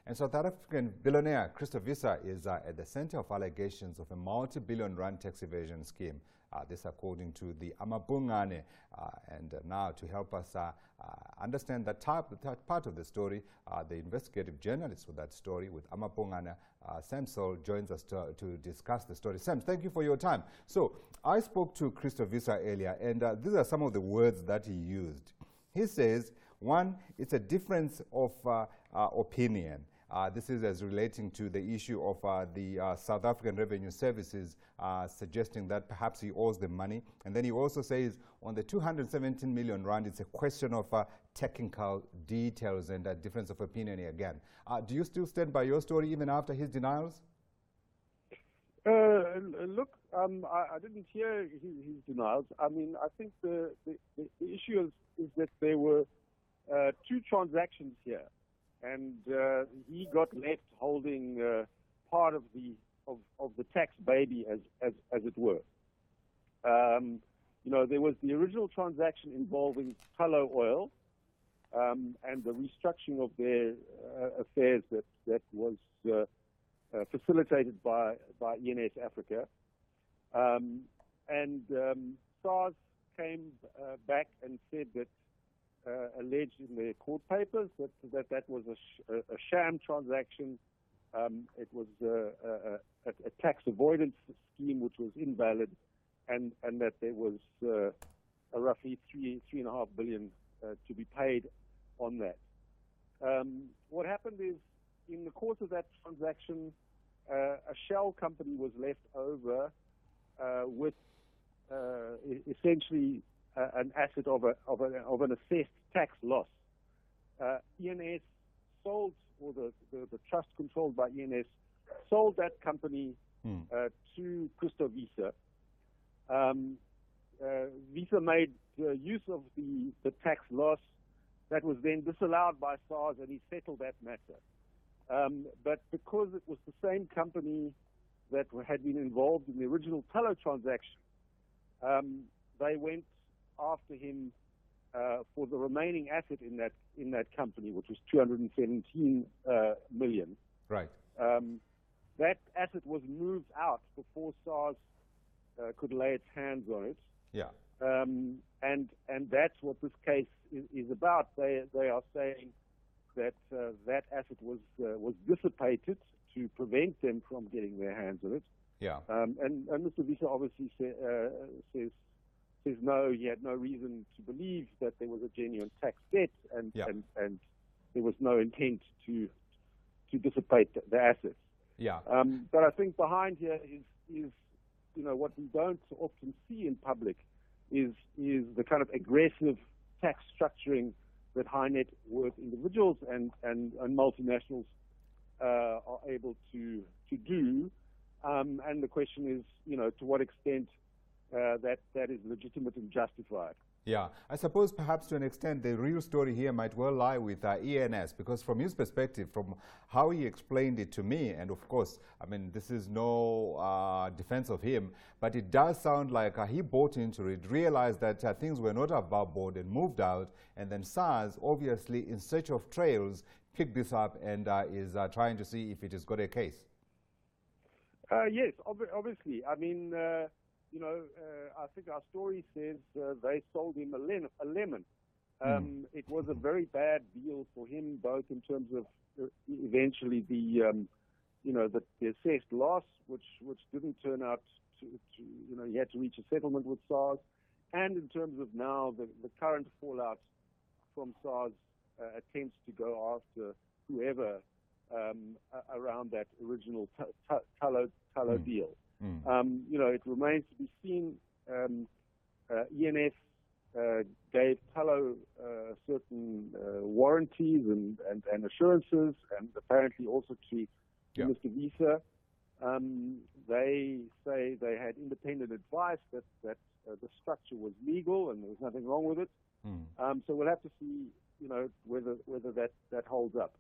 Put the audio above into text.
And South African billionaire Christo Wiese is at the center of allegations of a multi-billion rand tax evasion scheme. This according to the Ama Bhungane. And now to help us understand that part of the story, the investigative journalist for that story with Ama Bhungane, Sam Sol, joins us to discuss the story. Sam, thank you for your time. So I spoke to Christo Wiese earlier, and these are some of the words that he used. He says, one, it's a difference of opinion. This is as relating to the issue of the South African Revenue Services suggesting that perhaps he owes them money. And then he also says on the 217 million rand, it's a question of technical details and a difference of opinion again. Do you still stand by your story even after his denials? Look, I didn't hear his denials. I mean, I think the issue is that there were two transactions here. And he got left holding part of the tax baby, as it were. You know, there was the original transaction involving Tullow Oil and the restructuring of their affairs that was facilitated by ENSafrica. And SARS came back and said that, alleged in their court papers that was a sham transaction. It was a tax avoidance scheme which was invalid, and that there was a roughly $3.5 billion to be paid on that. What happened is, in the course of that transaction, a shell company was left over with essentially an asset of an assessed tax loss. ENS sold, or the trust controlled by ENS sold that company to Christo Wiese. Wiese made use of the tax loss that was then disallowed by SARS, and he settled that matter. But because it was the same company that had been involved in the original Tullow transaction, they went after him for the remaining asset in that company, which was 217 million. Right. That asset was moved out before SARS could lay its hands on it. Yeah. And that's what this case is about. They are saying that that asset was dissipated to prevent them from getting their hands on it. Yeah. And Mr. Wiese obviously says no, he had no reason to believe that there was a genuine tax debt, and there was no intent to dissipate the assets. Yeah. But I think behind here is you know, what we don't often see in public is the kind of aggressive tax structuring that high net worth individuals and multinationals are able to do. And the question is, you know, to what extent that is legitimate and justified. Yeah, I suppose perhaps to an extent the real story here might well lie with ENS, because from his perspective, from how he explained it to me, and of course, I mean, this is no defense of him, but it does sound like he bought into it, realized that things were not above board and moved out, and then SARS, obviously in search of trails, picked this up and is trying to see if it has got a case. Yes, obviously. I mean, you know, I think our story says they sold him a lemon. It was a very bad deal for him, both in terms of eventually the, you know, the assessed loss, which didn't turn out to, you know, he had to reach a settlement with SARS, and in terms of now the current fallout from SARS attempts to go after whoever around that original Tullow deal. You know, it remains to be seen. ENS gave Tullow certain warranties and assurances, and apparently also to Mr. Wiese. They say they had independent advice that the structure was legal and there was nothing wrong with it. So we'll have to see, you know, whether that holds up.